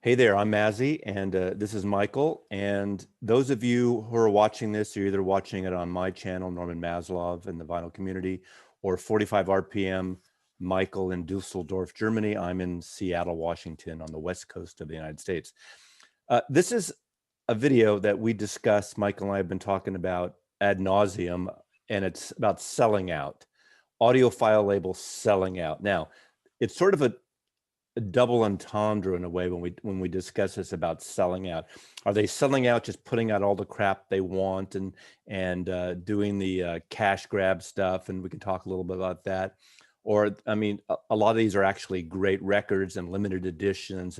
Hey there, I'm Mazzy, and this is Michael. And those of you who are watching this, you're either watching it on my channel, Norman Maslov in the vinyl community, or 45 RPM, Michael in Dusseldorf, Germany. I'm in Seattle, Washington, on the west coast of the United States. This is a video that we discussed, Michael and I have been talking about ad nauseum, and it's about selling out. Audiophile Labels selling out. Now, it's sort of a double entendre in a way when we discuss this about selling out. Are they selling out just putting out all the crap they want and doing the cash grab stuff? And we can talk a little bit about that. Or, I mean, a lot of these are actually great records and limited editions,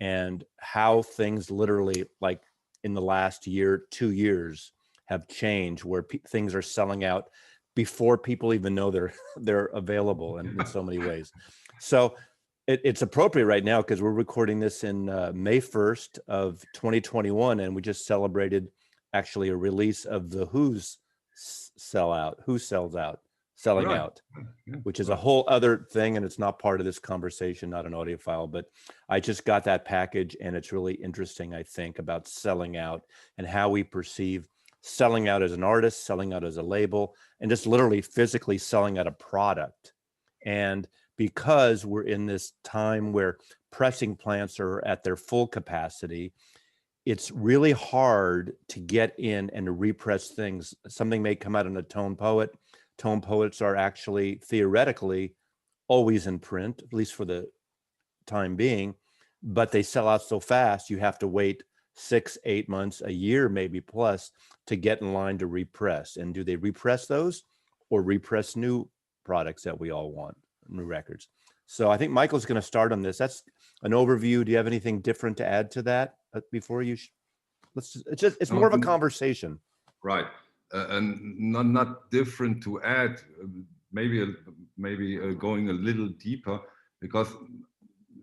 and how things literally, like in the last year, 2 years, have changed, where things are selling out before people even know they're available in so many ways. So it's appropriate right now because we're recording this in May 1st of 2021, and we just celebrated actually a release of the Who's selling Right. out, which is a whole other thing, and it's not part of this conversation, not an audiophile, but I just got that package, and it's really interesting, I think, about selling out and how we perceive selling out as an artist, selling out as a label, and just literally physically selling out a product. And because we're in this time where pressing plants are at their full capacity, it's really hard to get in and to repress things. Something may come out in a tone poet. Tone poets are actually theoretically always in print, at least for the time being, but they sell out so fast, you have to wait 6, 8 months, a year, maybe plus, to get in line to repress. And do they repress those or repress new products that we all want? New records. So I think Michael's going to start on this. That's an overview. Do you have anything different to add to that before you? It's more of a conversation. Right, and not different to add. Maybe going a little deeper, because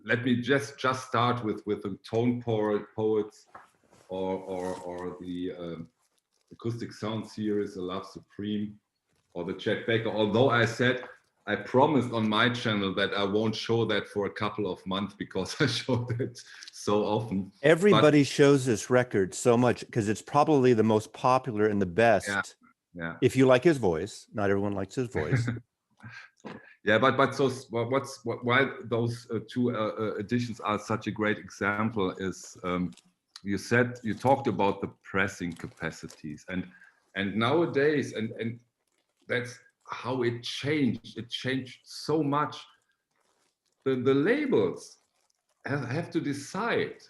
let me just start with the tone poets or the acoustic sound series, The Love Supreme, or the Chet Baker. Although I promised on my channel that I won't show that for a couple of months because I showed it so often. Everybody shows this record so much because it's probably the most popular and the best. Yeah. If you like his voice, not everyone likes his voice. Yeah, but so why those two editions are such a great example is you talked about the pressing capacities and nowadays and that's how it changed. It changed so much. The labels have to decide: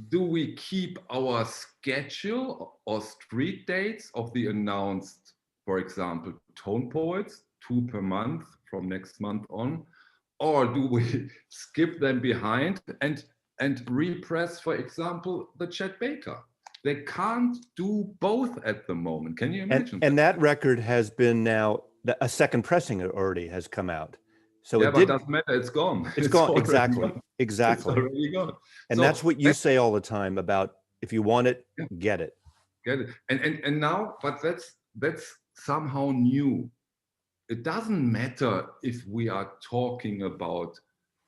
do we keep our schedule or street dates of the announced, for example, tone poets, 2 per month from next month on, or do we skip them behind and repress, for example, the Chet Baker? They can't do both at the moment. Can you imagine? And that record has been now, a second pressing already has come out. So yeah, but it doesn't matter. It's gone. It's gone. Exactly. Gone. Exactly. It's already gone. And so that's what you say all the time about, if you want it, get it. Get it. And now, but that's somehow new. It doesn't matter if we are talking about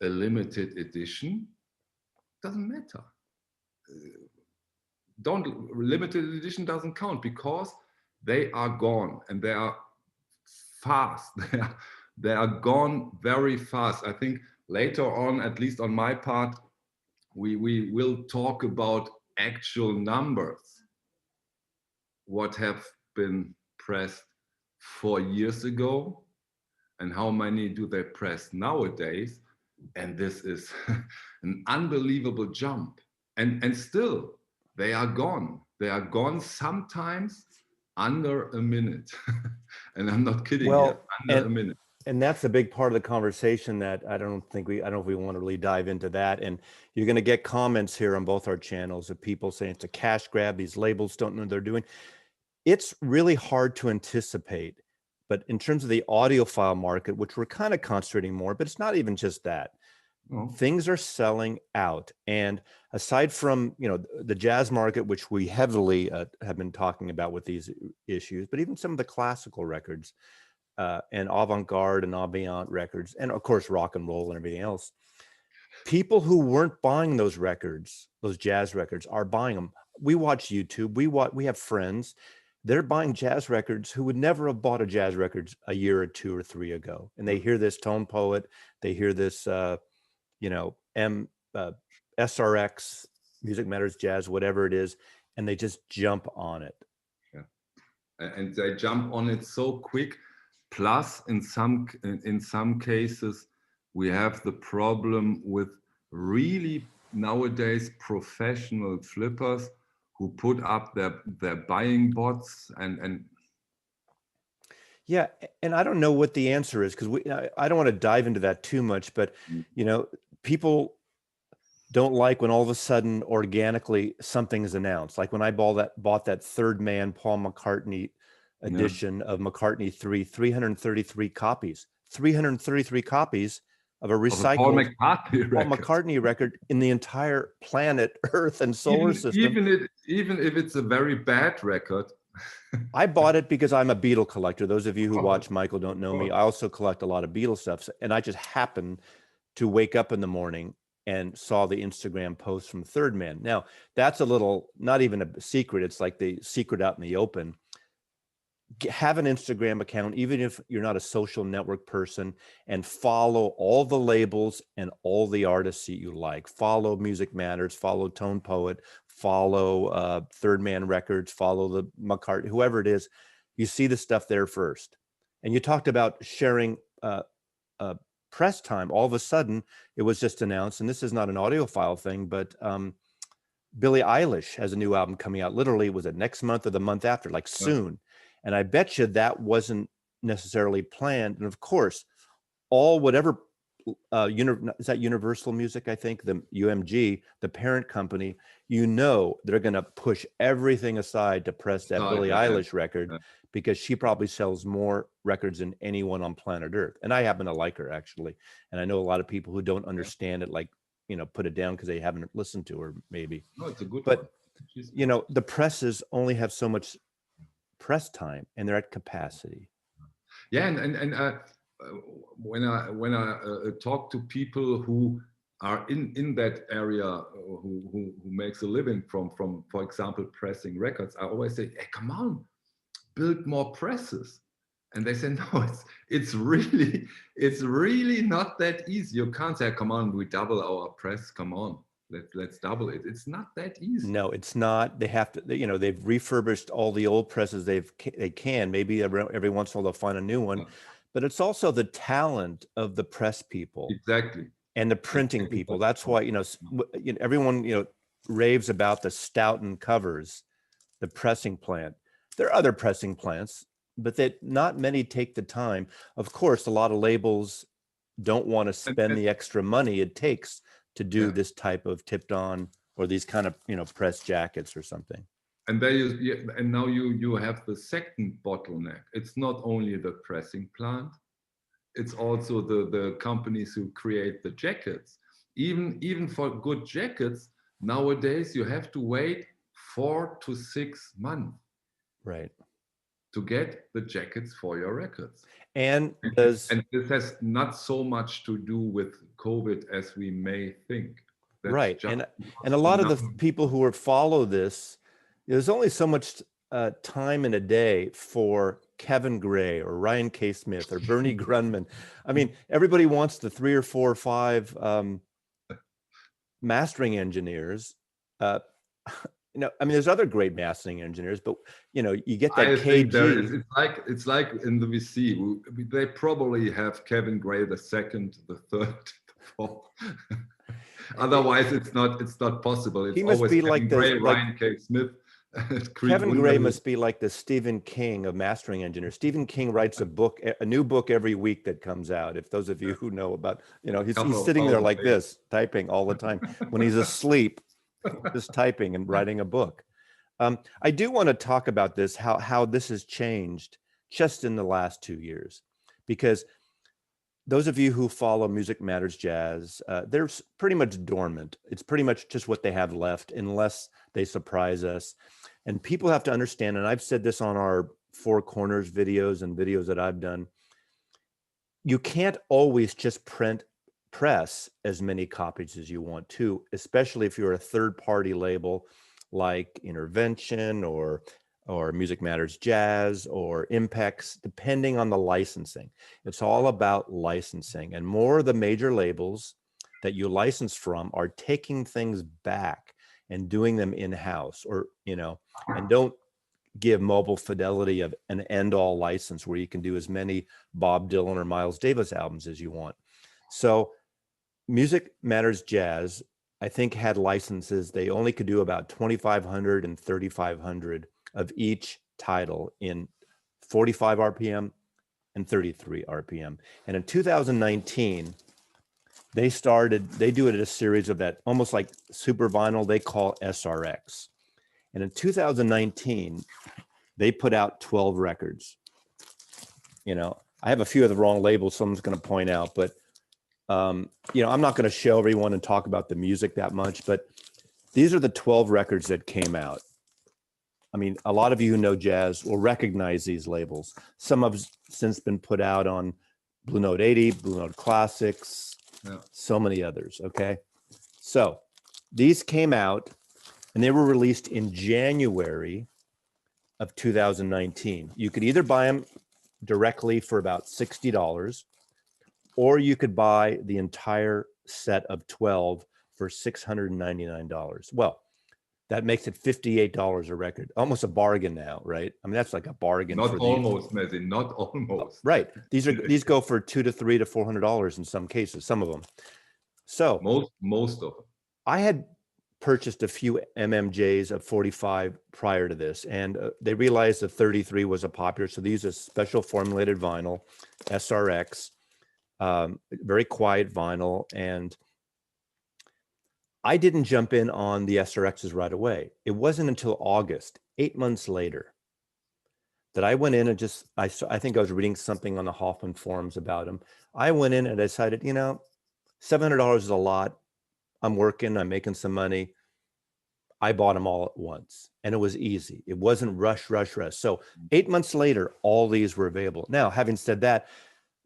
a limited edition. It doesn't matter. Limited edition doesn't count because they are gone and they are fast. They are gone very fast. I think later on, at least on my part, we will talk about actual numbers. What have been pressed 4 years ago and how many do they press nowadays? And this is an unbelievable jump. And still, they are gone. They are gone sometimes under a minute. And I'm not kidding here, under a minute. And that's a big part of the conversation that I don't know if we want to really dive into that. And you're going to get comments here on both our channels of people saying it's a cash grab. These labels don't know what they're doing. It's really hard to anticipate. But in terms of the audiophile market, which we're kind of concentrating more, but it's not even just that. Things are selling out. And aside from, the jazz market, which we heavily have been talking about with these issues, but even some of the classical records and avant-garde and ambient records, and of course, rock and roll and everything else, People who weren't buying those records, those jazz records, are buying them. We watch YouTube. We have friends. They're buying jazz records who would never have bought a jazz records a year or two or three ago. And they hear this Tone Poet, they hear this, you know, SRX, Music Matters Jazz, whatever it is, and they just jump on it. Yeah. And they jump on it so quick. Plus, in some cases, we have the problem with really nowadays professional flippers who put up their buying bots and Yeah, and I don't know what the answer is, because I don't want to dive into that too much, but you know, people don't like when all of a sudden organically something is announced. Like when I bought that Third Man Paul McCartney edition of McCartney 333 copies, 333 copies of a recycled Paul McCartney record in the entire planet Earth and solar system. Even if it's a very bad record. I bought it because I'm a Beatle collector. Those of you who watch Michael don't know me. I also collect a lot of Beatle stuff. And I just happened to wake up in the morning and saw the Instagram post from Third Man. Now, that's a little, not even a secret. It's like the secret out in the open. Have an Instagram account, even if you're not a social network person, and follow all the labels and all the artists that you like. Follow Music Matters, follow Tone Poet, follow Third Man Records, follow the McCartney, whoever it is. You see the stuff there first. And you talked about sharing press time. All of a sudden, it was just announced, and this is not an audiophile thing, but Billie Eilish has a new album coming out. Literally, was it next month or the month after? Like soon. And I bet you that wasn't necessarily planned. And of course, whatever, is that Universal Music, I think, the UMG, the parent company, you know, they're going to push everything aside to press that Billie Eilish record, because she probably sells more records than anyone on planet Earth. And I happen to like her, actually. And I know a lot of people who don't understand it, like, you know, put it down because they haven't listened to her, maybe. No, it's a good one. But, you know, the presses only have so much press time, and they're at capacity. Yeah, and when I talk to people who are in that area, who makes a living from for example pressing records, I always say, hey, come on, build more presses. And they say, no, it's really not that easy. You can't say, come on, we double our press, come on, let's double it. It's not that easy. No, it's not. They have to, you know, they've refurbished all the old presses they can. Maybe every once in a while they'll find a new one. But it's also the talent of the press people. Exactly. And the printing people. That's why, you know, everyone, you know, raves about the Stoughton covers, the pressing plant. There are other pressing plants, but that not many take the time. Of course, a lot of labels don't want to spend the extra money it takes to do this type of tipped on or these kind of, you know, press jackets or something. And and now you have the second bottleneck. It's not only the pressing plant, it's also the companies who create the jackets. Even for good jackets, nowadays you have to wait 4 to 6 months. Right. To get the jackets for your records. And this has not so much to do with COVID as we may think. That's right. And a lot of the people who follow this, there's only so much time in a day for Kevin Gray or Ryan K. Smith or Bernie Grunman. I mean, everybody wants the 3 or 4 or 5 mastering engineers. You know, I mean, there's other great mastering engineers, but you know, you get that KG. It's like in the VC, they probably have Kevin Gray the second, the third, the fourth. Otherwise, it's not possible. It's he must always be Kevin like Gray, Ryan K. Smith. Kevin Gray must be like the Stephen King of mastering engineers. Stephen King writes a new book every week that comes out. If those of you who know about, you know, he's sitting there like this, typing all the time. When he's asleep, just typing and writing a book. I do want to talk about this, how this has changed just in the last 2 years, because those of you who follow Music Matters Jazz, they're pretty much dormant. It's pretty much just what they have left, unless they surprise us. And people have to understand, and I've said this on our Four Corners videos and videos that I've done, you can't always just print press as many copies as you want to, especially if you're a third-party label like Intervention or Music Matters Jazz or Impex, depending on the licensing. It's all about licensing, and more of the major labels that you license from are taking things back and doing them in-house, or, you know, and don't give Mobile Fidelity an end-all license where you can do as many Bob Dylan or Miles Davis albums as you want. So Music Matters Jazz, I think, had licenses. They only could do about 2,500 and 3,500 of each title in 45 RPM and 33 RPM. And in 2019, they do it at a series of that, almost like super vinyl, they call SRX. And in 2019, they put out 12 records. You know, I have a few of the wrong labels someone's going to point out, but you know, I'm not going to show everyone and talk about the music that much, but these are the 12 records that came out. I mean, a lot of you who know jazz will recognize these labels. Some have since been put out on Blue Note 80, Blue Note Classics, so many others, okay? So these came out and they were released in January of 2019. You could either buy them directly for about $60, or you could buy the entire set of 12 for $699. Well, that makes it $58 a record, almost a bargain now, right? I mean, that's like a bargain. Not almost, Messi, not almost. Right. These go for $200 to $300 to $400 in some cases, some of them. So most of them. I had purchased a few MMJs of 45 prior to this, and they realized the 33 was a popular. So these are special formulated vinyl, SRX. Very quiet vinyl, and I didn't jump in on the SRXs right away. It wasn't until August, 8 months later, that I went in and I think I was reading something on the Hoffman forums about them. I went in and decided, you know, $700 is a lot. I'm working, I'm making some money. I bought them all at once, and it was easy. It wasn't rush. So 8 months later, all these were available. Now, having said that,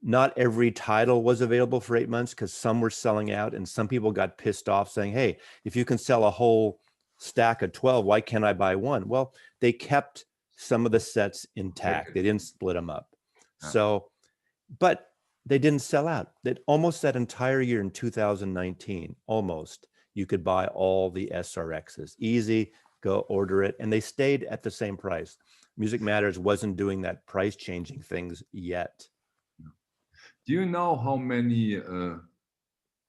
not every title was available for 8 months because some were selling out, and some people got pissed off saying, hey, if you can sell a whole stack of 12, why can't I buy one? Well, they kept some of the sets intact. They didn't split them up. So, but they didn't sell out. That almost that entire year in 2019, almost, you could buy all the SRXs. Easy, go order it. And they stayed at the same price. Music Matters wasn't doing that price changing things yet. Do you know how many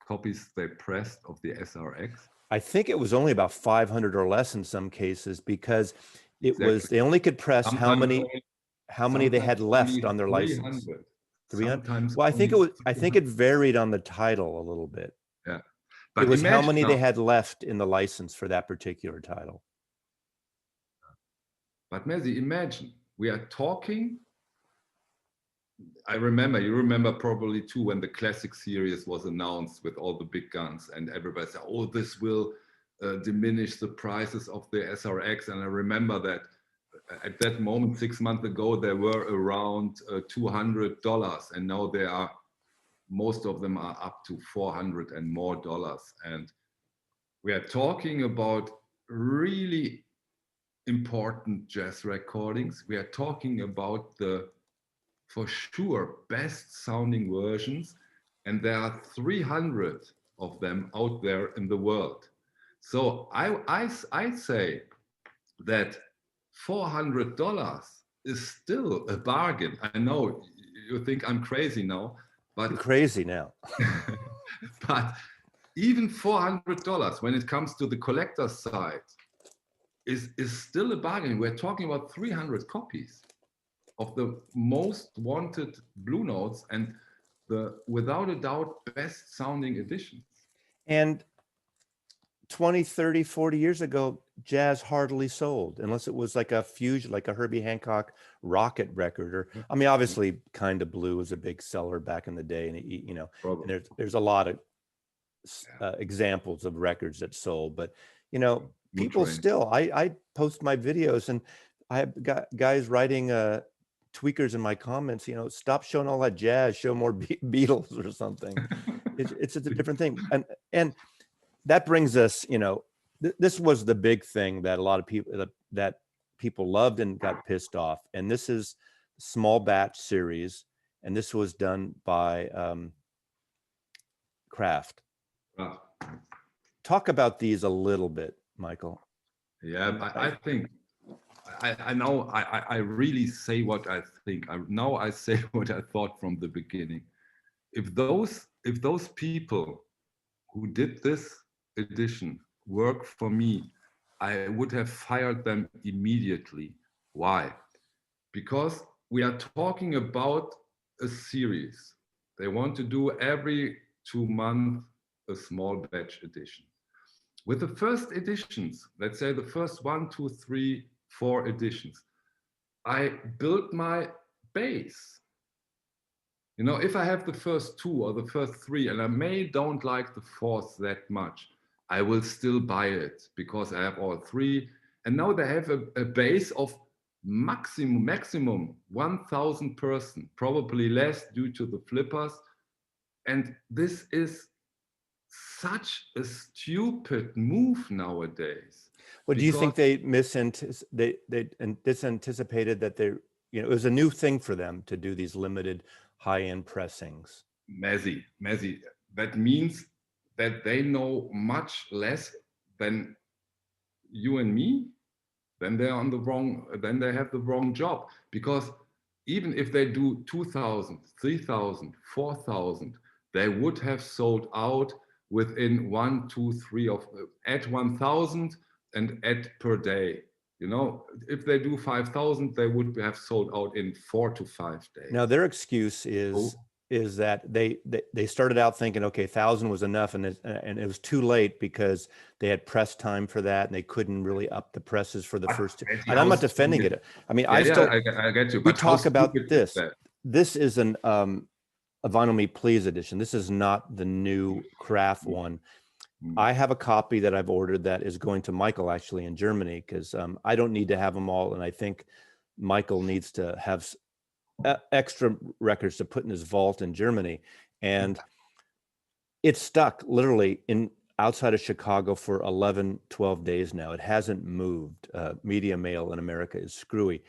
copies they pressed of the SRX? I think it was only about 500 or less in some cases, because it was, they only could press how many they had left on their license. 300. Well, I think it varied on the title a little bit. Yeah. But it was how many they had left in the license for that particular title. But Messi, imagine, we are talking, you remember probably too, when the classic series was announced with all the big guns, and everybody said, oh, this will diminish the prices of the SRX. And I remember that at that moment, 6 months ago, they were around $200, and now they are, most of them are up to $400 and more dollars. And we are talking about really important jazz recordings. We are talking about the, for sure, best sounding versions, and there are 300 of them out there in the world. So I say that $400 is still a bargain. I know you think I'm crazy now, but I'm crazy now. But even $400 when it comes to the collector's side is still a bargain. We're talking about 300 copies of the most wanted Blue Notes and the, without a doubt, best sounding editions. And 20, 30, 40 years ago, jazz hardly sold unless it was like a fusion, like a Herbie Hancock Rocket record. Or, I mean, obviously Kind of Blue was a big seller back in the day, and you know, and there's a lot of examples of records that sold, but you know, people still, I post my videos and I have got guys writing tweakers in my comments, you know, stop showing all that jazz, show more Beatles or something. It's a different thing. And that brings us, this was the big thing that a lot of people that people loved and got pissed off. And this is small batch series, and this was done by Kraft. Wow. Talk about these a little bit, Michael. Yeah, I think I know I really say what I think. Now I say what I thought from the beginning. If those people who did this edition work for me, I would have fired them immediately. Why? Because we are talking about a series. They want to do every 2 months a small batch edition. With the first editions, let's say the first 1, 2, 3, 4 editions, I built my base. If I have the first 2 or the first 3, and I don't like the fourth that much, I will still buy it because I have all 3. And now they have a base of maximum 1,000 person, probably less due to the flippers. And this is such a stupid move nowadays. Well, do you think they disanticipated that it was a new thing for them to do these limited high-end pressings? Messy. That means that they know much less than you and me. Then they have the wrong job. Because even if they do 2,000, 3,000, 4,000, they would have sold out within 1, 2, 3 at 1,000 and at per day. If they do 5,000, they would have sold out in 4 to 5 days. Now their excuse is that they started out thinking, okay, 1,000 was enough, and it was too late because they had press time for that, and they couldn't really up the presses for the first. And I'm not defending it. I mean, I get you. We talk about this. This is a Vinyl Me Please edition. This is not the new Kraft one. I have a copy that I've ordered that is going to Michael actually in Germany, because I don't need to have them all, and I think Michael needs to have extra records to put in his vault in Germany. And it's stuck literally outside of Chicago for 11, 12 days now. It hasn't moved. Media mail in America is screwy.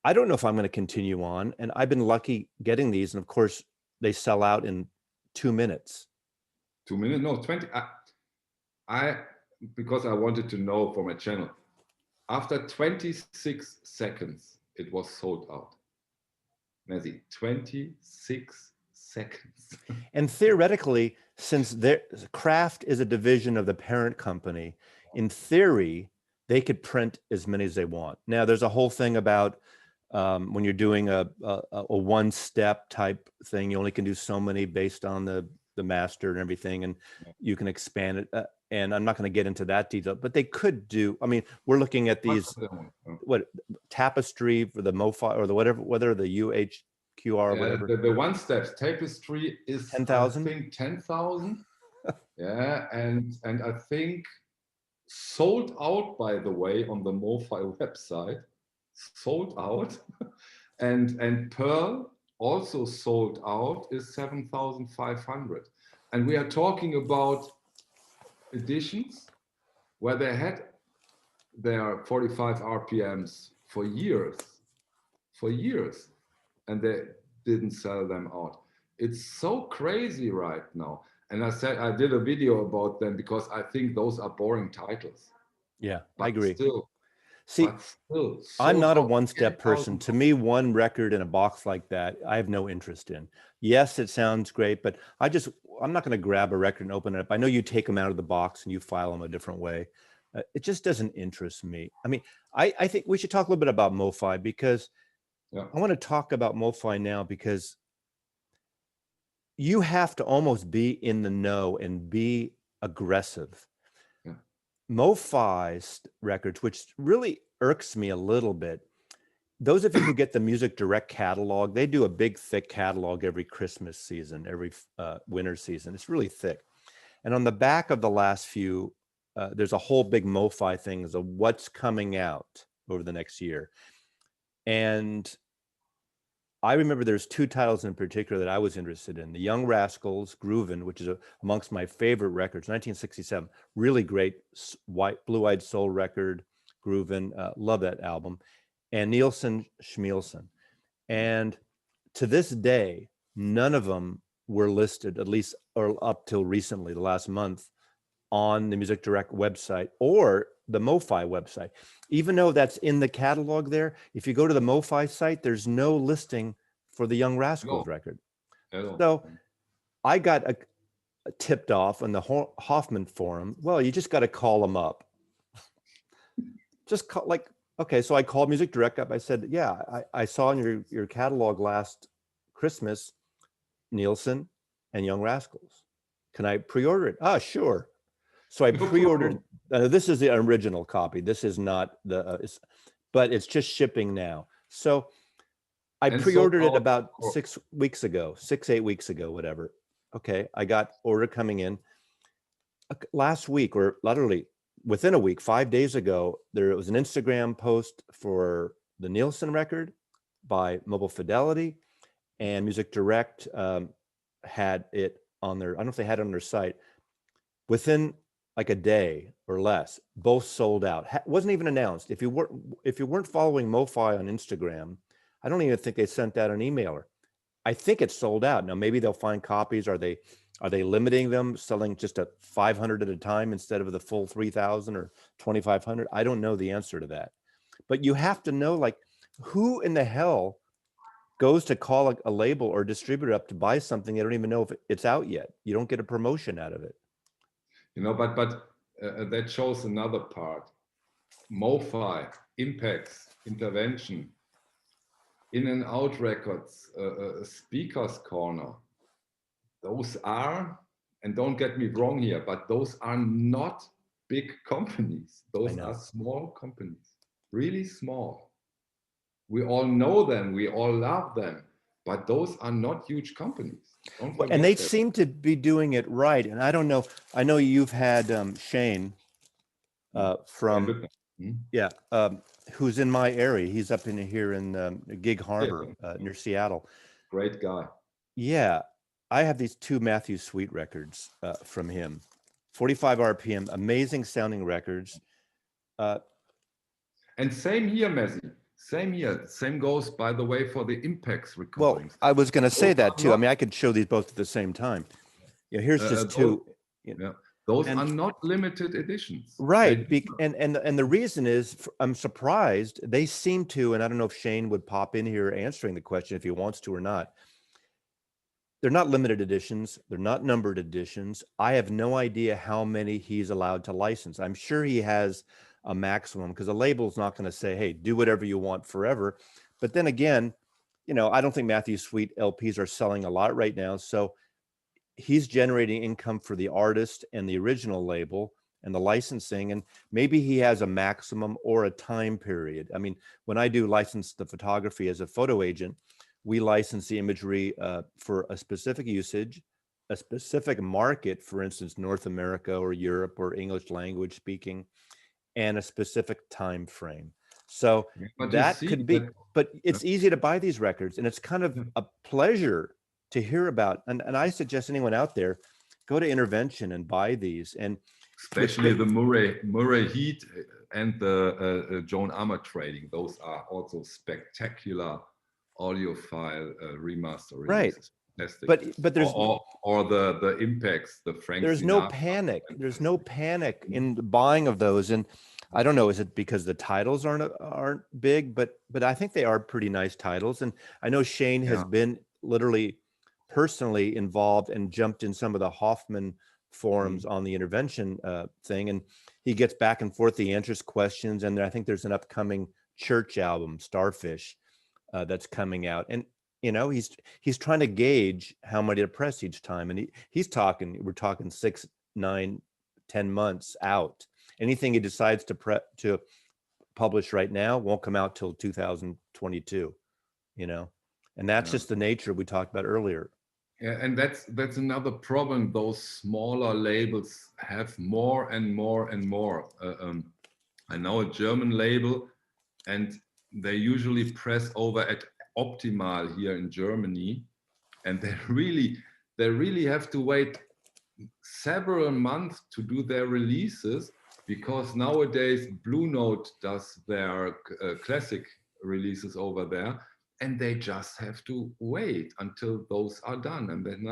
I don't know if I'm going to continue on, and I've been lucky getting these, and of course they sell out in 2 minutes. 2 minutes? No, 20. Because I wanted to know for my channel, after 26 seconds, it was sold out. Messi, 26 seconds. And theoretically, since Kraft is a division of the parent company, in theory, they could print as many as they want. Now, there's a whole thing about when you're doing a one-step type thing, you only can do so many based on the master and everything, and you can expand it. And I'm not going to get into that detail, but they could do. I mean, we're looking at these tapestry for the MoFi or the whether the UHQR, whatever. The one step tapestry is 10,000. I think 10,000. Yeah, and I think sold out, by the way, on the MoFi website. Sold out, and Pearl also sold out is 7,500. And we are talking about editions where they had their 45 RPMs for years, and they didn't sell them out. It's so crazy right now. And I did a video about them because I think those are boring titles. Yeah, but I agree. See, I'm not a one-step person. To me, one record in a box like that, I have no interest in. Yes, it sounds great, but I'm not going to grab a record and open it up. I know you take them out of the box and you file them a different way. It just doesn't interest me. I mean, I think we should talk a little bit about MoFi, because I want to talk about MoFi now, because you have to almost be in the know and be aggressive. MoFi's records, which really irks me a little bit. Those of you who get the Music Direct catalog, they do a big, thick catalog every Christmas season, every winter season. It's really thick. And on the back of the last few, there's a whole big MoFi thing of what's coming out over the next year. And I remember there's two titles in particular that I was interested in. The Young Rascals, Groovin', which is amongst my favorite records, 1967, really great white, blue-eyed soul record, Groovin', love that album. And Nielsen Schmielsen. And to this day, none of them were listed, at least or up till recently, the last month, on the Music Direct website or the MoFi website. Even though that's in the catalog there, if you go to the MoFi site, there's no listing for the Young Rascals record. So I got tipped off on the Hoffman forum. Well, you just got to call them up. Just call, like, okay, so I called Music Direct up. I said, yeah, I saw in your catalog last Christmas, Nielsen and Young Rascals. Can I pre-order it? Ah, sure. So I pre-ordered. This is the original copy. This is not the, but it's just shipping now. So I pre-ordered it about 6 weeks ago, 8 weeks ago, whatever. Okay, I got order coming in last week, or literally within a week, 5 days ago. There was an Instagram post for the Nielsen record by Mobile Fidelity, and Music Direct had it on their, I don't know if they had it on their site. Within like a day or less, both sold out. Wasn't even announced. If you weren't following MoFi on Instagram, I don't even think they sent out an emailer. I think it's sold out. Now maybe they'll find copies. Are they limiting them, selling just at 500 at a time instead of the full 3,000 or 2,500? I don't know the answer to that. But you have to know, like, who in the hell goes to call a label or distributor up to buy something they don't even know if it's out yet? You don't get a promotion out of it. You know, but that shows another part. MoFi, impacts, intervention, in and out records, speakers corner. Those are, and don't get me wrong here, but those are not big companies. Those are small companies, really small. We all know them, we all love them, but those are not huge companies. And they seem to be doing it right. And I don't know, I know you've had Shane from, who's in my area. He's up in here in Gig Harbor near Seattle. Great guy. Yeah, I have these two Matthew Sweet records from him. 45 RPM, amazing sounding records. And same here, Messi. Same here. Same goes, by the way, for the Impacts recordings. Well, I was going to say that too. I mean, I could show these both at the same time. Yeah, here's just two. Those are not limited editions. Right. And the reason is, I'm surprised they seem to, and I don't know if Shane would pop in here answering the question if he wants to or not. They're not limited editions. They're not numbered editions. I have no idea how many he's allowed to license. I'm sure he has a maximum, because a label's not going to say, hey, do whatever you want forever. But then again, you know, I don't think Matthew Sweet LPs are selling a lot right now. So he's generating income for the artist and the original label and the licensing. And maybe he has a maximum or a time period. I mean, when I do license the photography as a photo agent, we license the imagery for a specific usage, a specific market, for instance, North America or Europe or English language speaking, and a specific time frame. So that could be, but it's easy to buy these records, and it's kind of a pleasure to hear about. And I suggest anyone out there, go to Intervention and buy these. And especially the Murray Heat and the Joan Armour trading. Those are also spectacular audiophile remastering. Right. But there's or the Impacts, the Frank there's Sinatra. no panic. There's no panic in the buying of those. And I don't know, is it because the titles aren't big, but I think they are pretty nice titles. And I know Shane has been literally personally involved and jumped in some of the Hoffman forums on the Intervention thing, and he gets back and forth, he answers questions. And I think there's an upcoming Church album, Starfish, that's coming out. And you know, he's trying to gauge how many to press each time. And we're talking 6, 9, 10 months out. Anything he decides to publish right now won't come out till 2022, you know, and that's just the nature we talked about earlier. Yeah, and that's another problem. Those smaller labels have more and more and more. I know a German label, and they usually press over at Optimal here in Germany, and they really have to wait several months to do their releases, because nowadays Blue Note does their classic releases over there, and they just have to wait until those are done, and then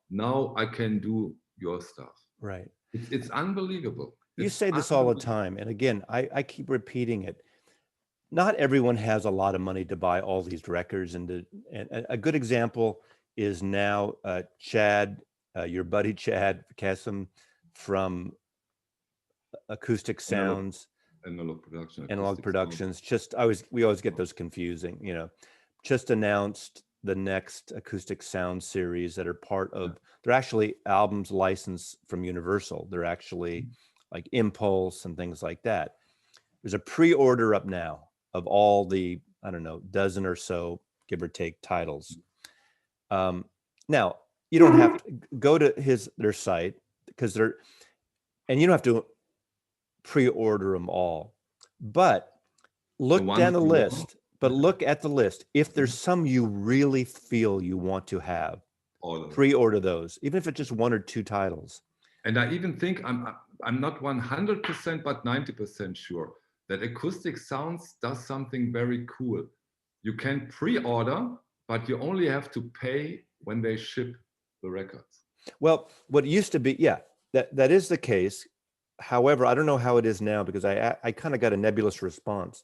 now I can do your stuff. Right. It's unbelievable. You say this all the time, and again, I keep repeating it. Not everyone has a lot of money to buy all these records, and a good example is now Chad, your buddy Chad Kassem from Acoustic Sounds, Analog Productions. We always get those confusing. You know, just announced the next Acoustic Sound series that are part of. They're actually albums licensed from Universal. They're actually like Impulse and things like that. There's a pre-order up now of all the, I don't know, dozen or so, give or take, titles. Now, you don't have to go to their site, because and you don't have to pre-order them all, but look down the list. But look at the list. If there's some you really feel you want to have, pre-order those, even if it's just 1 or 2 titles. And I even think I'm not 100%, but 90% sure that Acoustic Sounds does something very cool. You can pre-order, but you only have to pay when they ship the records. Well, what used to be, yeah, that is the case. However, I don't know how it is now, because I kind of got a nebulous response.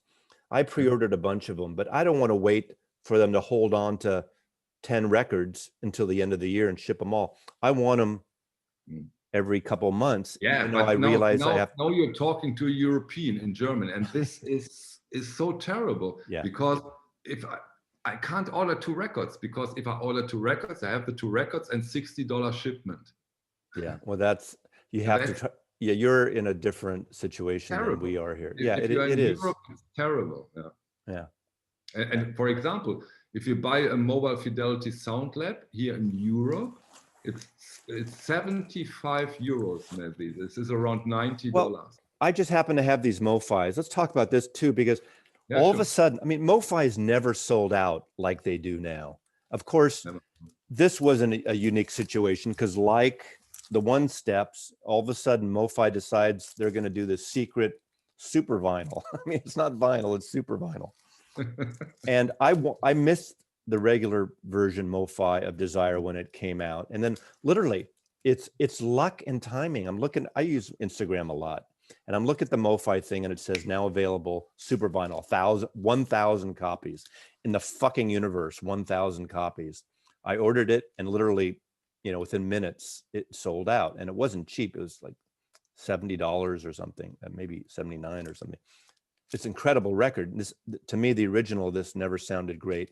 I pre-ordered a bunch of them, but I don't want to wait for them to hold on to 10 records until the end of the year and ship them all. I want them every couple of months. Yeah, even though I realize now you're talking to a European in German, and this is so terrible. Yeah. Because if I can't order 2 records, because if I order 2 records, I have the 2 records and $60 shipment. Yeah, well, you have to try. Yeah, you're in a different situation than we are here. Yeah, it is. Europe, it's terrible. Yeah. And for example, if you buy a Mobile Fidelity Sound Lab here in Europe, it's 75 euros maybe. This is around $90. Well, I just happen to have these MoFis. Let's talk about this too, because all of a sudden, I mean, MoFis never sold out like they do now. Of course, this wasn't a unique situation, because like the One Steps, all of a sudden MoFi decides they're going to do this secret super vinyl. I mean, it's not vinyl, it's super vinyl. And I missed the regular version MoFi of Desire when it came out. And then literally it's luck and timing. I use Instagram a lot, and I'm looking at the MoFi thing, and it says now available super vinyl, 1,000 copies in the fucking universe, 1,000 copies. I ordered it, and literally, within minutes it sold out, and it wasn't cheap. It was like $70 or something, maybe 79 or something. It's an incredible record. This, to me, the original of this never sounded great.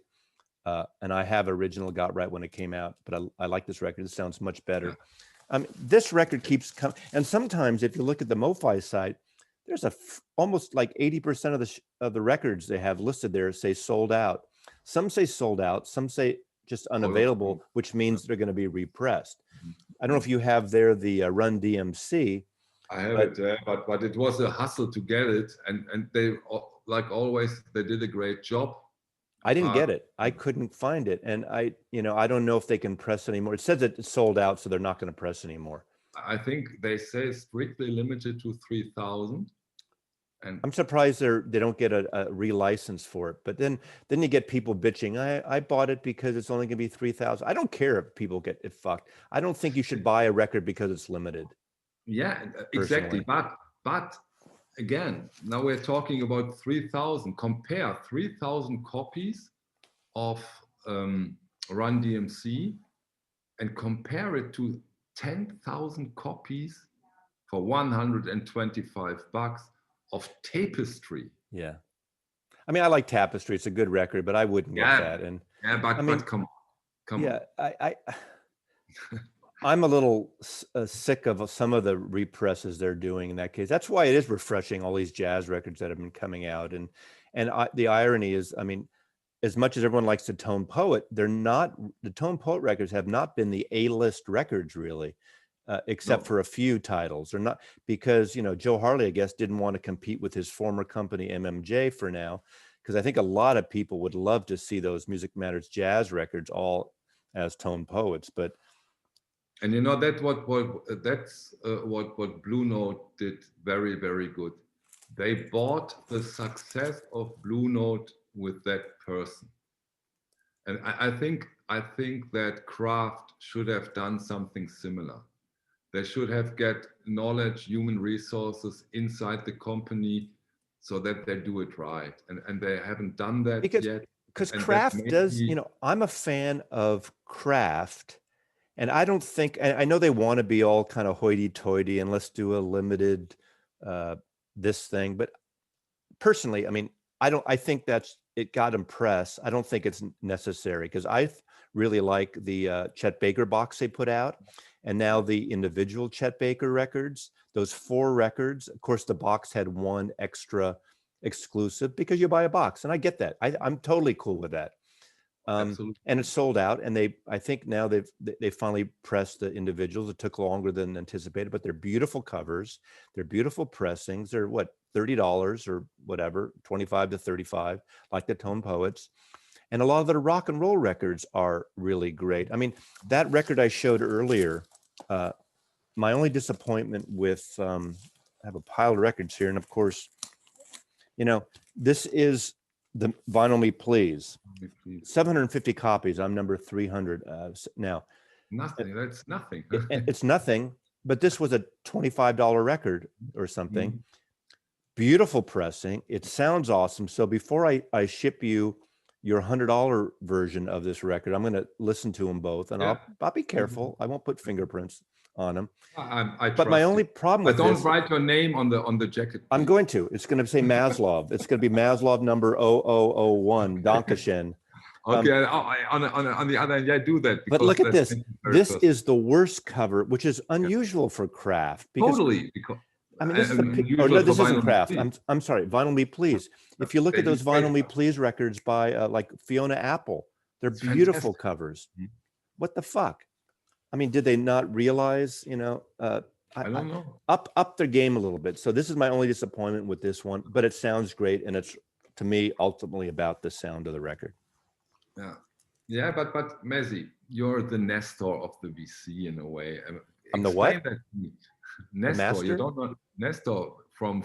And I have original Got Right when it came out, but I like this record. It sounds much better. This record keeps coming. And sometimes if you look at the MoFi site, there's almost like 80% of the records they have listed there say sold out. Some say sold out, some say just unavailable, which means they're going to be repressed. I don't know if you have there the Run DMC. I have it there, but it was a hustle to get it, and they, like always, they did a great job. I didn't get it. I couldn't find it, and I don't know if they can press anymore. It says it's sold out, so they're not going to press anymore. I think they say strictly limited to 3,000. And I'm surprised they don't get a relicense for it. But then you get people bitching. I bought it because it's only going to be 3,000. I don't care if people get it fucked. I don't think you should buy a record because it's limited. Yeah, exactly. But again, now we're talking about 3,000. Compare 3,000 copies of Run DMC and compare it to 10,000 copies for $125 of Tapestry. Yeah, I mean, I like Tapestry. It's a good record, but I wouldn't get that. And but come on. Yeah, I'm a little sick of some of the represses they're doing in that case. That's why it is refreshing, all these jazz records that have been coming out. And the irony is, I mean, as much as everyone likes the Tone Poet, the Tone Poet records have not been the A-list records really, except for a few titles. They're not, because Joe Harley, I guess, didn't want to compete with his former company MMJ for now, because I think a lot of people would love to see those Music Matters jazz records all as tone poets, but And you know that that's what Blue Note did very, very good. They bought the success of Blue Note with that person. And I think that Kraft should have done something similar. They should have get knowledge, human resources inside the company so that they do it right. And they haven't done that yet. because And that Kraft does, maybe I'm a fan of Kraft. And I don't think, I know they want to be all kind of hoity-toity and let's do a limited this thing, but personally, I mean, I think it got them press. I don't think it's necessary because I really like the Chet Baker box they put out, and now the individual Chet Baker records, those 4 records. Of course, the box had 1 extra exclusive because you buy a box, and I get that. I'm totally cool with that. absolutely. And it's sold out, and I think now they finally pressed the individuals. It took longer than anticipated, but they're beautiful covers. They're beautiful pressings. They're what, $30 or whatever, 25 to 35, like the Tone Poets. And a lot of the rock and roll records are really great. I mean, that record I showed earlier, my only disappointment with, I have a pile of records here, and of course, this is the Vinyl Me Please. 750 copies. I'm number 300 now. Nothing. That's nothing. It's nothing, but this was a $25 record or something. Mhm. Beautiful pressing. It sounds awesome. So before I ship you your $100 version of this record, I'm going to listen to them both, and Yeah. I'll be careful. I won't put fingerprints on them. I But my trust only you. problem But with don't this, write your name on the jacket. I'm please. going to. It's going to say Maslov. It's going to be Maslov number 0001, Dankeschön. Okay, on the other hand, yeah, do that. But look at that's this. very This personal. is the worst cover, which is unusual for Kraft. Because, Totally. Because, I mean, this is the, unusual oh no, for this isn't Vinyl Me Kraft. Please. I'm sorry, Vinyl Me Please. If you look They at those did great Vinyl Me stuff. Please records by like Fiona Apple, they're It's beautiful fantastic. covers. Mhm. What the fuck? I mean, did they not realize, I don't know. up their game a little bit? So this is my only disappointment with this one, but it sounds great, and it's, to me, ultimately about the sound of the record. Yeah, yeah, but Messi, you're the Nestor of the VC in a way. I'm the Explain what? that to me. The Nestor, you master? don't know Nestor from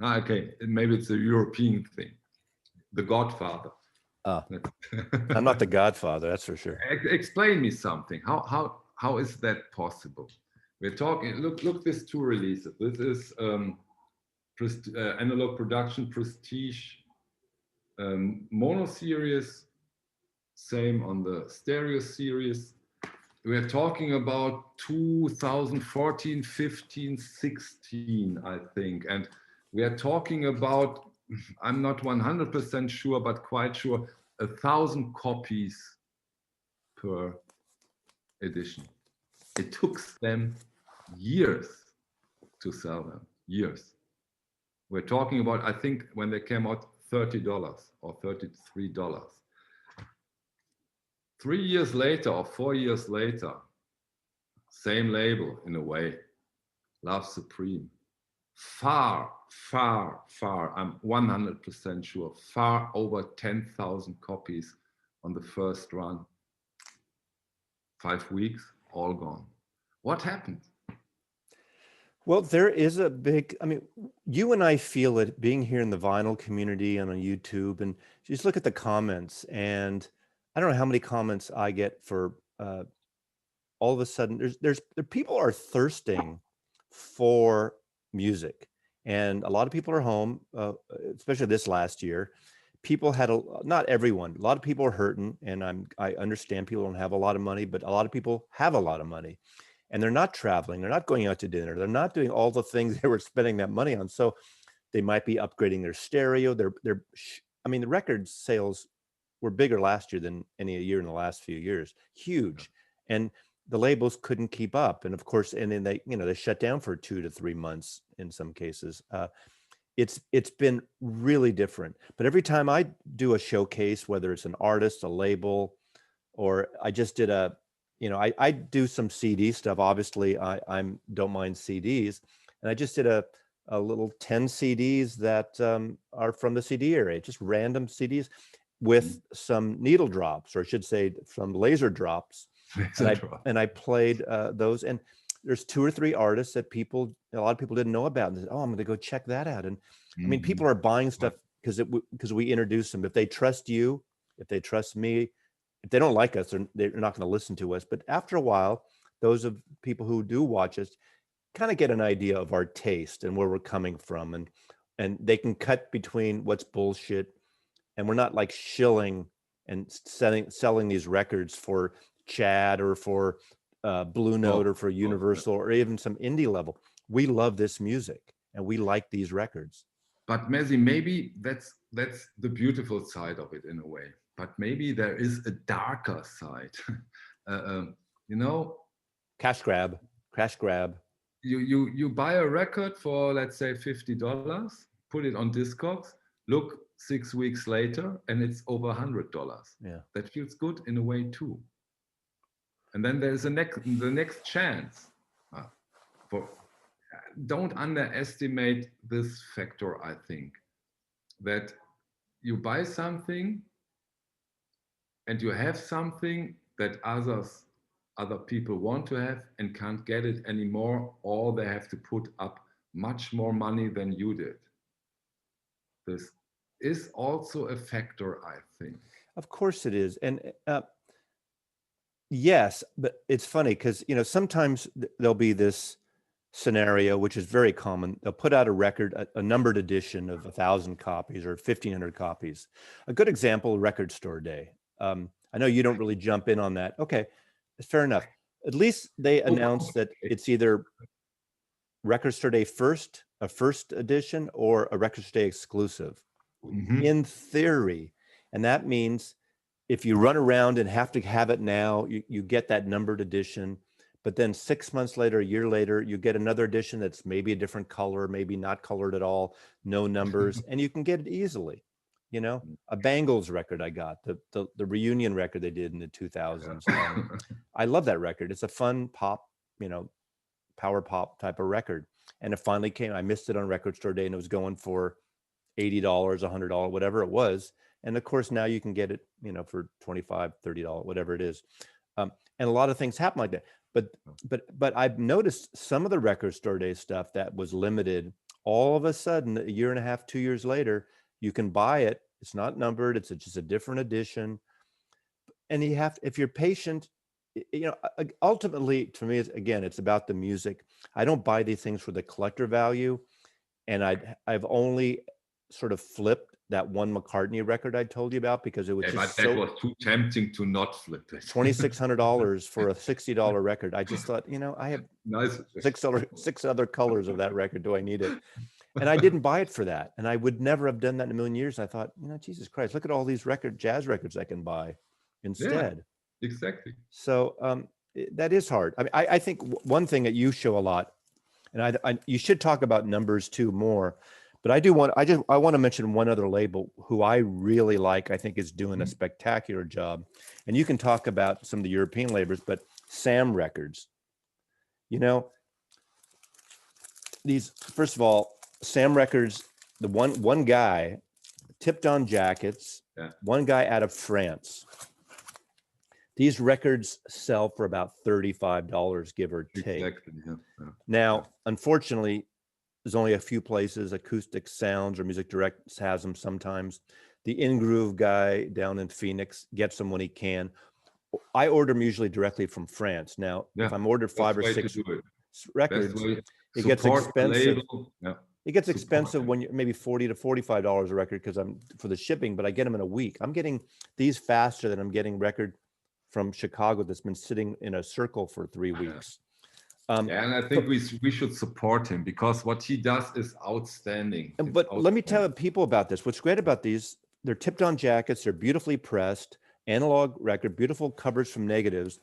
okay, maybe it's a European thing. The Godfather. I'm not the Godfather, that's for sure. Explain me something. How is that possible? We're talking. Look, this 2 releases. This is Analog Production Prestige mono series. Same on the stereo series. We're talking about 2014, 15, 16, I think, and we are talking about, I'm not 100% sure, but quite sure, 1,000 copies per edition. It took them years to sell them, years. We're talking about, I think, when they came out, $30 or $33. 3 years later or 4 years later, same label in a way, Love Supreme. Far, I'm 100% sure, far over 10,000 copies on the first run. 5 weeks, all gone. What happened? Well, there is a big, I mean, you and I feel it being here in the vinyl community and on YouTube, and just look at the comments, and I don't know how many comments I get for all of a sudden people are thirsting for music, and a lot of people are home, especially this last year. People had not everyone, a lot of people are hurting, and I understand people don't have a lot of money, but a lot of people have a lot of money. And they're not traveling, they're not going out to dinner, they're not doing all the things they were spending that money on. So they might be upgrading their stereo. I mean, the record sales were bigger last year than any year in the last few years, huge. And the labels couldn't keep up. And of course, and then they shut down for 2 to 3 months in some cases. It's been really different. But every time I do a showcase, whether it's an artist, a label, or I just did I do some CD stuff. Obviously, I don't mind CDs, and I just did a a little 10 CDs that are from the CD area, just random CDs with some needle drops, or I should say some laser drops. And I played those, and there's 2 or 3 artists that a lot of people didn't know about, and they said, oh, I'm going to go check that out. And I mean, people are buying stuff because we introduce them. If they trust you, if they trust me, if they don't like us, they're not going to listen to us. But after a while, those of people who do watch us kind of get an idea of our taste and where we're coming from, and they can cut between what's bullshit, and we're not like shilling and selling these records for Chad or for Blue Note or for Universal or even some indie level. We love this music and we like these records. But Messi, maybe that's the beautiful side of it in a way. But maybe there is a darker side. You know, cash grab. You buy a record for, let's say, $50, put it on Discogs, look 6 weeks later, and it's over $100. Yeah, that feels good in a way too. And then there's the next chance. Don't underestimate this factor. I think that you buy something and you have something that other people want to have and can't get it anymore, or they have to put up much more money than you did. This is also a factor, I think. Of course it is. And yes, but it's funny because, sometimes there'll be this scenario, which is very common. They'll put out a record, a numbered edition of 1,000 copies or 1,500 copies. A good example, Record Store Day. I know you don't really jump in on that. Okay, fair enough. At least they announced that it's either Record Store Day a first edition, or a Record Store Day exclusive. In theory. And that means if you run around and have to have it now, you get that numbered edition. But then 6 months later, a year later, you get another edition that's maybe a different color, maybe not colored at all, no numbers, and you can get it easily. A Bangles record I got, the reunion record they did in the 2000s. I love that record. It's a fun pop, power pop type of record. And it finally came. I missed it on Record Store Day, and it was going for $80, $100, whatever it was. And of course, now you can get it, for $25, $30, whatever it is. And a lot of things happen like that. But I've noticed some of the Record Store Day stuff that was limited, all of a sudden, a year and a half, 2 years later, you can buy it. It's not numbered. It's just a different edition. And if you're patient, ultimately, to me, it's about the music. I don't buy these things for the collector value. And I've only sort of flipped that one McCartney record I told you about because it was just that was too tempting to not flip it. $2,600 for a $60 record. I just thought, I have six other colors of that record. Do I need it? And I didn't buy it for that. And I would never have done that in a million years. I thought, Jesus Christ, look at all these jazz records I can buy instead. Yeah, exactly. So that is hard. I mean, I think one thing that you show a lot, and you should talk about numbers too more. But I want to mention one other label who I really like. I think is doing a spectacular job. And you can talk about some of the European labels, but Sam Records. First of all, Sam Records, the one guy, Tipped on Jackets, one guy out of France. These records sell for about $35, give or take. Exactly. Yeah. Now, unfortunately, there's only a few places. Acoustic Sounds or Music Direct has them sometimes. The In Groove guy down in Phoenix gets them when he can. I order them usually directly from France. Now, if I'm ordered 5 or 6 records, it gets expensive. It gets expensive when you're maybe $40 to $45 a record because I'm for the shipping, but I get them in a week. I'm getting these faster than I'm getting record from Chicago that's been sitting in a circle for 3 weeks. And I think we should support him because what he does is outstanding. But let me tell people about this. What's great about these, they're tipped on jackets, they're beautifully pressed, analog record, beautiful covers from negatives,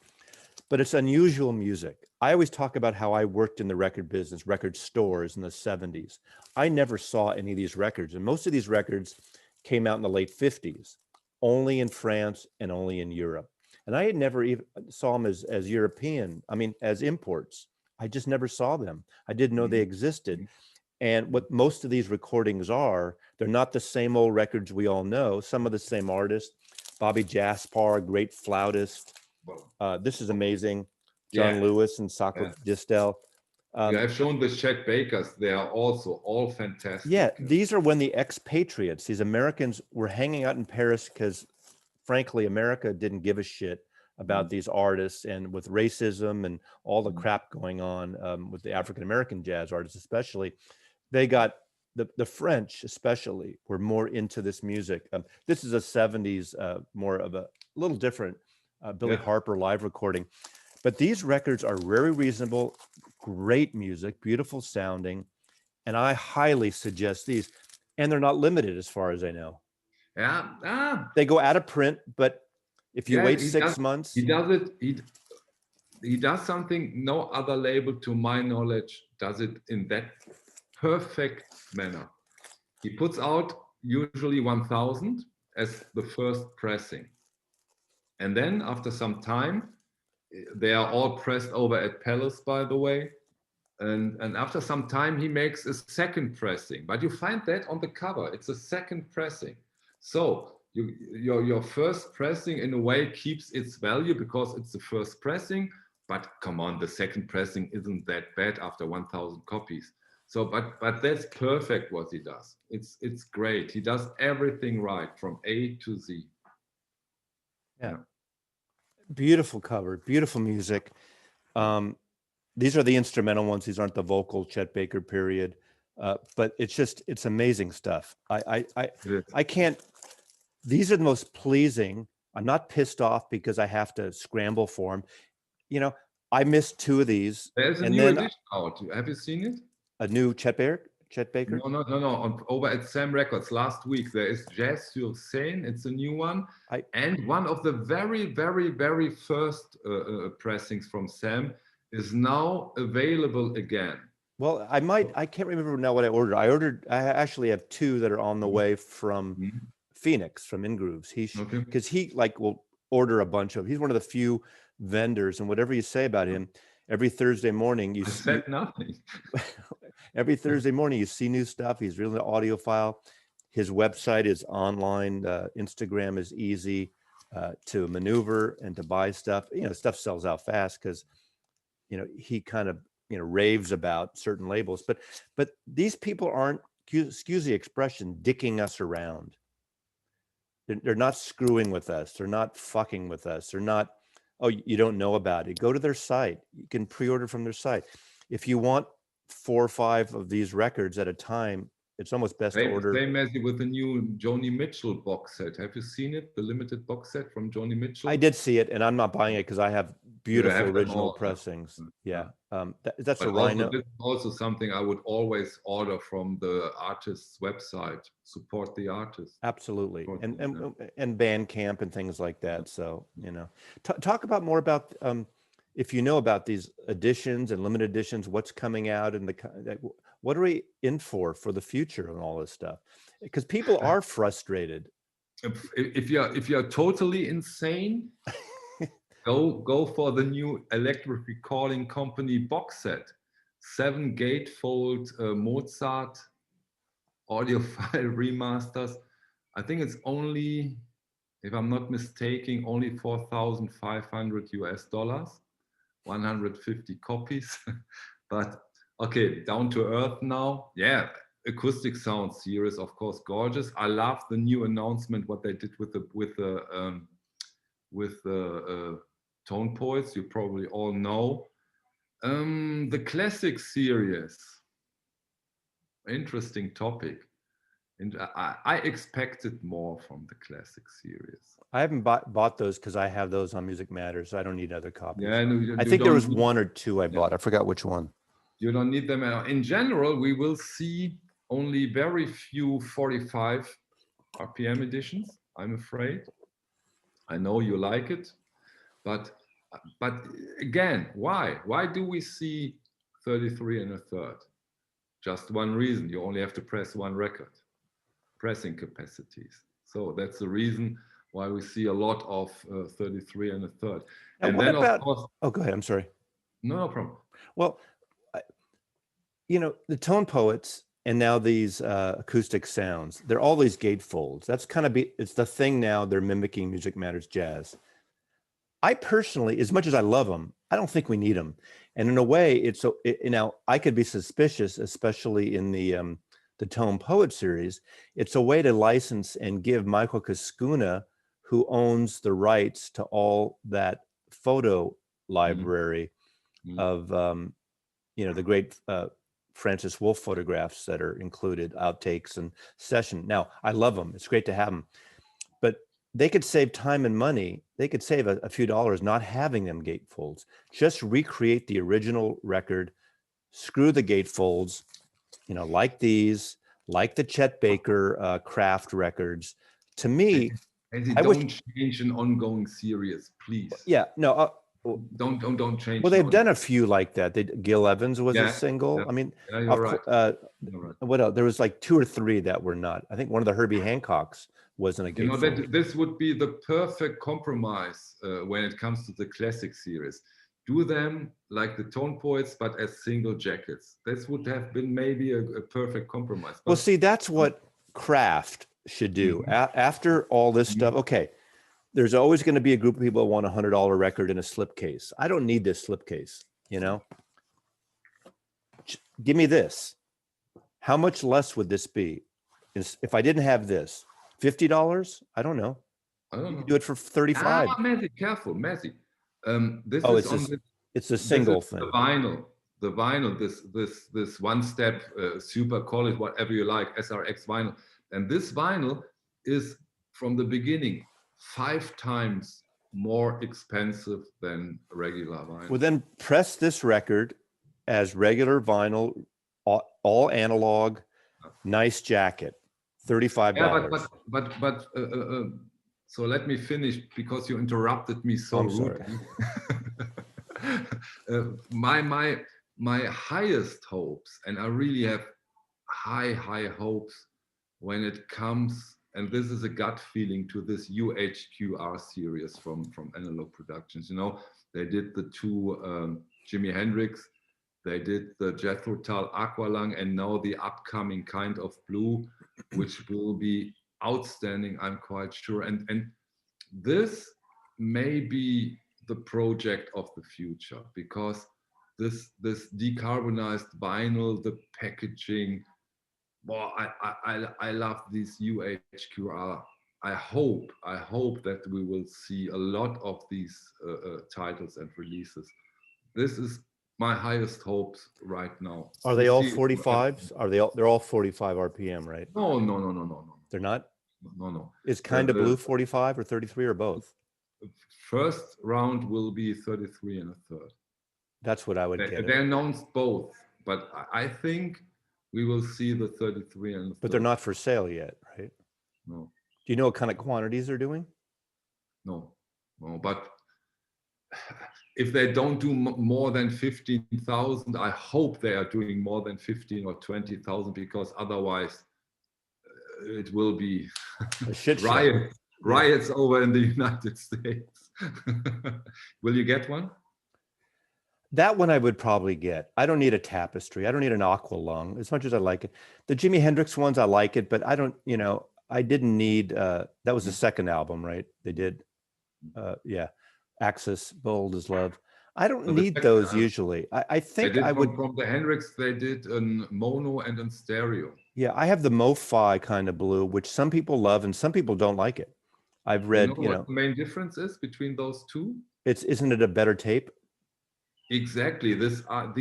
but it's unusual music. I always talk about how I worked in the record business, record stores in the 70s. I never saw any of these records, and most of these records came out in the late 50s, only in France and only in Europe. And I had never even saw them as European, as imports. I just never saw them. I didn't know they existed. And what most of these recordings are, they're not the same old records we all know. Some of the same artists, Bobby Jaspar, great flautist. Well, This is amazing. John yeah, Lewis and Sako yeah. Distel. You have shown the Chet Bakers. They are also all Yeah, fantastic. these are when the expatriates, these Americans, were hanging out in Paris because, frankly, America didn't give a shit about these artists, and with racism and all the crap going on with the African American jazz artists, especially, they got the French, especially, were more into this music. This is a '70s, more of a little different Billy Yeah. Harper live recording, but these records are very reasonable, great music, beautiful sounding. And I highly suggest these. And they're not limited as far as I know. Yeah. They go out of print, but if you Yeah, wait he 6 does. months, He does it. He does something no other label, to my knowledge, does it in that perfect manner. He puts out usually 1,000 as the first pressing, and then after some time, they are all pressed over at Palace, by the way. And after some time, he makes a second pressing. But you find that on the cover, it's a second pressing. So your first pressing, in a way, keeps its value because it's the first pressing. But come on, the second pressing isn't that bad after 1,000 copies. So, but that's perfect what he does. It's great. He does everything right from A to Z. yeah, beautiful cover, beautiful music. These are the instrumental ones. These aren't the vocal Chet Baker period. But it's amazing stuff. I can't, these are the most pleasing. I'm not pissed off because I have to scramble for them. You know, I missed 2 of these, There's a and new then edition out. Have you seen it? a new Chet Baker. No. Over at Sam Records last week, there is Jazz sur Scène. It's a new one. I And one of the very first pressings from Sam is now available again. Well, I can't remember now what I ordered. I actually have 2 that are on the way from Mhm. Phoenix, from Ingrooves. Okay. Because he like will order a bunch of, he's one of the few vendors, and whatever you say about him, every Thursday morning I said nothing. every Thursday morning you see new stuff. He's really an audiophile. His website is online. Instagram is easy to maneuver and to buy stuff. Stuff sells out fast because he kind of raves about certain labels. But these people aren't, excuse the expression, dicking us around. They're not screwing with us. They're not fucking with us. They're not, oh, you don't know about it. Go to their site. You can pre-order from their site. If you want 4 or 5 of these records at a time, it's almost best to order. Same as with the new Joni Mitchell box set. Have you seen it? The limited box set from Joni Mitchell? I did see it, and I'm not buying it because I have beautiful original all, pressings. yeah. That's But a Rhino. this is also something I would always order from the artist's website. Support the artist. Absolutely. Support And them, and Bandcamp and things like that. So, talk about more about if you know about these editions and limited editions, what's coming out, and what are we in for the future and all this stuff? Because people are frustrated. If you're totally insane, go for the new Electric Recording Company box set. 7 gatefold Mozart audiophile remasters. I think it's only, if I'm not mistaken, only $4,500, 150 copies. But okay, down to earth now. Yeah, acoustic sound series, of course, gorgeous. I love the new announcement what they did with the tone poets. You probably all know. The classic series, interesting topic. And I expected more from the classic series. I haven't bought those because I have those on Music Matters. So I don't need other copies. Yeah, no, I think there was 1 or 2 I bought. I forgot which one. You don't need them. In general, we will see only very few 45 RPM editions, I'm afraid. I know you like it, but again, why? Why do we see 33 and a third? Just one reason: you only have to press 1 record. Pressing capacities. So that's the reason why we see a lot of 33 and a third. And then, of course, oh, go ahead. I'm sorry. No problem. Well, the tone poets, and now these acoustic sounds. They're all these gatefolds. That's kind of it's the thing now. They're mimicking Music Matters Jazz. I personally, as much as I love them, I don't think we need them. And in a way, now I could be suspicious, especially in the Tone Poet series. It's a way to license and give Michael Kaskuna, who owns the rights to all that photo library of the great Francis Wolff photographs that are included, outtakes and session. Now, I love them. It's great to have them, but they could save time and money. They could save a few dollars not having them gatefolds. Just recreate the original record, screw the gatefolds, like these, like the Chet Baker Kraft records. To me, don't change an ongoing series, please. Yeah, no. Don't change. Well, they've done a few like that. Gil Evans was a single. Yeah. I mean, you're right. What else? There was like 2 or 3 that were not. I think one of the Herbie Hancocks wasn't a gatefold. That this would be the perfect compromise when it comes to the classic series. Do them like the Tone Poets, but as single jackets. This would have been maybe a perfect compromise. But, well, see, that's what Kraft should do. After all this stuff, okay, there's always going to be a group of people that want $100 record in a slipcase. I don't need this slipcase, Give me this. How much less would this be? If I didn't have this, $50? I don't know. You can do it for $35. Matthew, careful, Matthew. It's a single thing. The vinyl, this one step, super, call it whatever you like, SRX vinyl. And this vinyl is from the beginning 5 times more expensive than regular vinyl. Well, then press this record as regular vinyl, all analog, nice jacket, $35. Yeah, but so let me finish because you interrupted me so rudely. My highest hopes, and I really have high hopes when it comes, and this is a gut feeling, to this UHQR series from Analog Productions. They did the 2 Jimi Hendrix, they did the Jethro Tull Aqualung, and now the upcoming Kind of Blue, which will be outstanding, I'm quite sure. And this may be the project of the future, because this decarbonized vinyl, the packaging, well, I love this UHQR. I hope that we will see a lot of these titles and releases. This is my highest hopes right now. Are they all 45s? They're all 45 RPM, right? No. They're not? No. Is Kind of Blue 45 or 33 or both? First round will be 33 and a third. That's what I would get. They announced both, but I think we will see the 33 and a third. But they're not for sale yet, right? No. Do you know what kind of quantities they're doing? No, but if they don't do more than 15,000, I hope they are doing more than 15 or 20,000, because otherwise it will be a shit riots over in the United States. Will you get one? That one I would probably get. I don't need a Tapestry. I don't need an Aqualung, as much as I like it. The Jimi Hendrix ones, I like it, but I don't, I didn't need, that was the second album, right? They did, Axis, Bold as Love. I don't need those usually. I think I would. From the Hendrix, they did in mono and in stereo. Yeah, I have the Mo-Fi Kind of Blue, which some people love and some people don't like it. I've read, what the main difference is between those two? Isn't it a better tape? Exactly. These are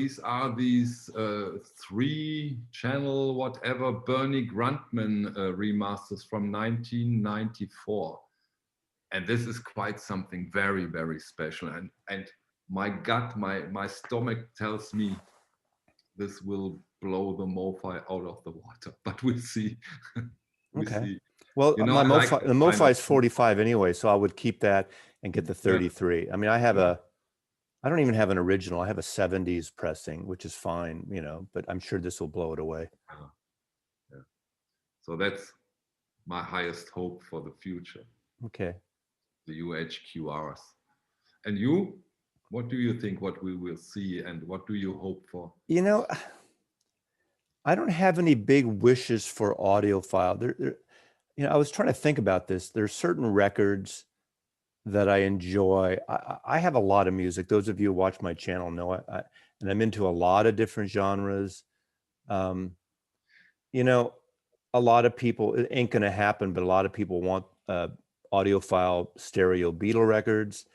3-channel whatever Bernie Grundman remasters from 1994, and this is quite something very, very special. And my gut, my stomach tells me this will blow the Mo-Fi out of the water, but we'll see. See. Well, my the Mo-Fi is 45 anyway, so I would keep that and get the 33. I mean, I don't even have an original. I have a 70s pressing, which is fine, but I'm sure this will blow it away. Yeah. So that's my highest hope for the future. Okay. The UHQRs. And you, what do you think what we will see and what do you hope for? I don't have any big wishes for audiophile. I was trying to think about this. There's certain records that I enjoy. I have a lot of music. Those of you who watch my channel know and I'm into a lot of different genres. Um, a lot of people, it ain't going to happen, but a lot of people want audiophile stereo Beatle records.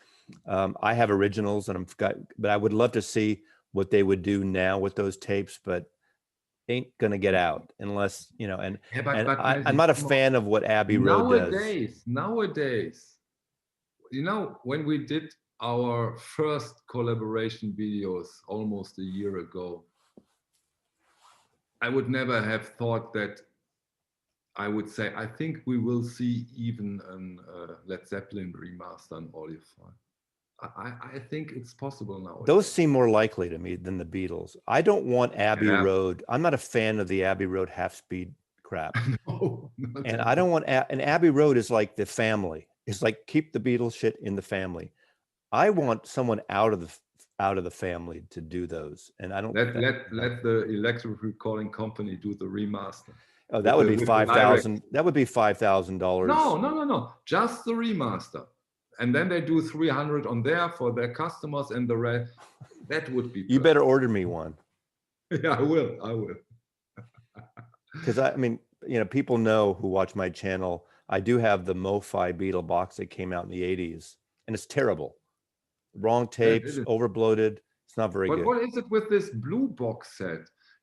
I have originals and but I would love to see what they would do now with those tapes, but ain't going to get out unless, Yeah, and but I'm Messi, not a come on. fan of what Abbey Road does. Nowadays, when we did our first collaboration videos almost a year ago, I would never have thought that I would say, I think we will see even an Led Zeppelin remaster on audiophile. I think it's possible Those nowadays. seem more likely to me than the Beatles. I don't want Abbey Yeah. Road. I'm not a fan of the Abbey Road half-speed crap. No, not And at I don't all. want, and Abbey Road is like the family. It's like keep the Beatles shit in the family. I want someone out of the family to do those. And I don't, Let the electric recording company do the remaster oh, that would be with the direct. 5,000. That would be $5,000. No. Just the remaster. And then they do 300 on there for their customers and the rest. That would be You perfect. better order me one. Yeah, I will. Because I mean, people know who watch my channel. I do have the MoFi Beetle box that came out in the 80s, and it's terrible. Wrong tapes, overbloated. It's not very But good. what is it with this blue box set?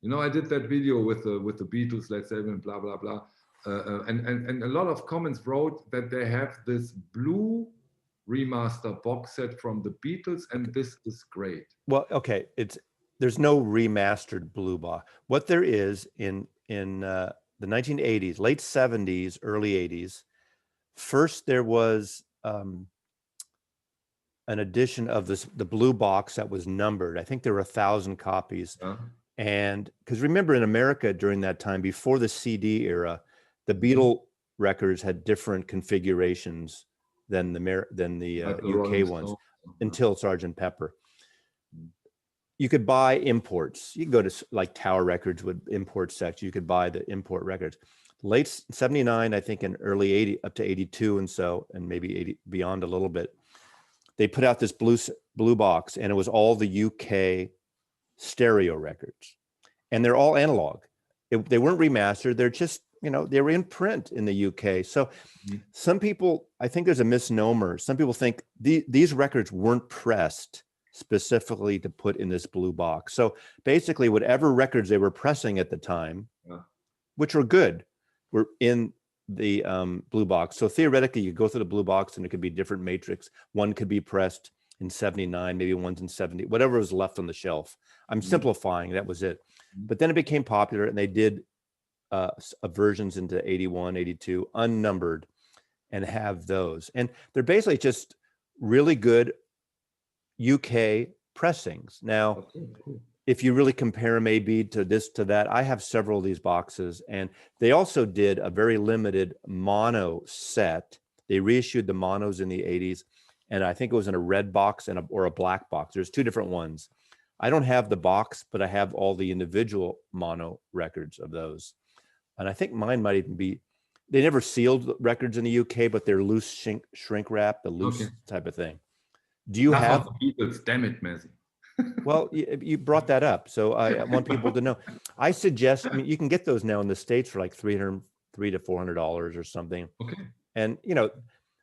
I did that video with the Beatles, Led Zeppelin, blah blah blah, and a lot of comments wrote that they have this blue remaster box set from the Beatles, and this is great. Well, okay, there's no remastered blue box. What there is in the 1980s, late 70s, early 80s, first there was an edition of the blue box that was numbered. I think there were 1,000 copies. And because remember, in America during that time, before the CD era, the Beatle records had different configurations than the UK ones until Sgt. Pepper. You could buy imports. You could go to like Tower Records with import section. You could buy the import records. Late 79, I think, in early 80 up to 82 and maybe 80 beyond a little bit. They put out this blue box, and it was all the UK stereo records, and they're all analog. They weren't remastered. They're just, they were in print in the UK. So some people, I think there's a misnomer. Some people think these records weren't pressed specifically to put in this blue box. So basically whatever records they were pressing at the time, which were good, were in the blue box. So theoretically you go through the blue box and it could be different matrix. One could be pressed in 79, maybe one's in 70, whatever was left on the shelf. I'm simplifying, that was it. But then it became popular and they did versions into 81, 82, unnumbered, and have those. And they're basically just really good UK pressings. Now, if you really compare them maybe to this, to that, I have several of these boxes, and they also did a very limited mono set. They reissued the monos in the 80s, and I think it was in a red box or a black box. There's two different ones. I don't have the box, but I have all the individual mono records of those. And I think mine might even be, they never sealed records in the UK, but they're loose shrink wrap, the loose type of thing. Do you have the Beatles? Damn it, Messi. Well, you brought that up, so I want people to know. I suggest, I mean, you can get those now in the States for like $300 to $400 or something. Okay. And,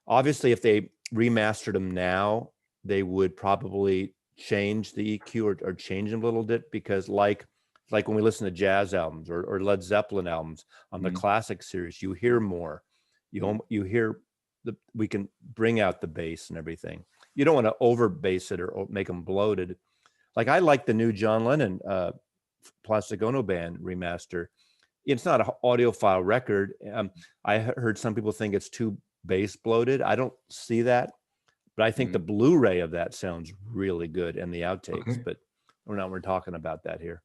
obviously if they remastered them now, they would probably change the EQ or change them a little bit, because like when we listen to jazz albums or Led Zeppelin albums on the classic series, you hear more. You hear we can bring out the bass and everything. You don't want to over bass it or make them bloated. Like I like the new John Lennon Plastic Ono Band remaster. It's not an audiophile record. I heard some people think it's too bass bloated. I don't see that, but I think the Blu-ray of that sounds really good, and the outtakes. But we're talking about that here.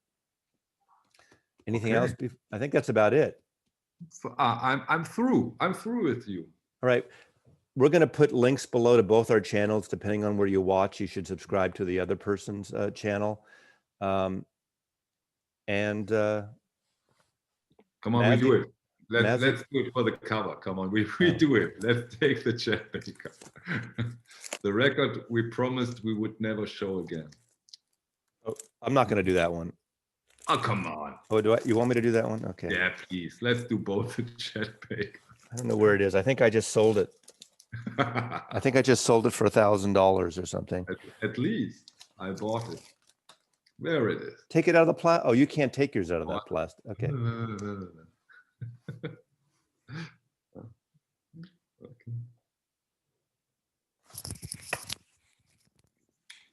Anything else? I think that's about it. So, I'm through. I'm through with you. All right. We're going to put links below to both our channels. Depending on where you watch, you should subscribe to the other person's channel. Come on, we do Mazzy- it. Let's Mazzy- do it for the cover. Come on, we do it. Let's take the JPEG cover. The record we promised we would never show again. Oh, I'm not going to do that one. Oh, come on. Oh, you want me to do that one? Okay. Yeah, please. Let's do both the JPEG. I don't know where it is. I think I just sold it. I think I just sold it for $1,000 or something. At least I bought it. There it is. Take it out of the plastic. Oh, you can't take yours out of that plastic. Okay. Okay.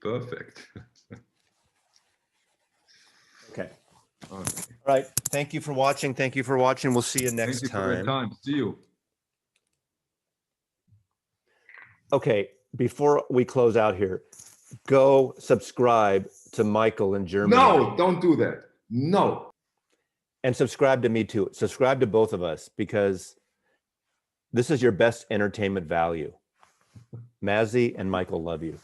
Perfect. Okay. Okay. All right. Thank you for watching. Thank you for watching. We'll see you next Thank you for your time. time. See you. Okay. Before we close out here, go subscribe to Michael in Germany. No, don't do that. No. And subscribe to me too. Subscribe to both of us because this is your best entertainment value. Mazzy and Michael love you.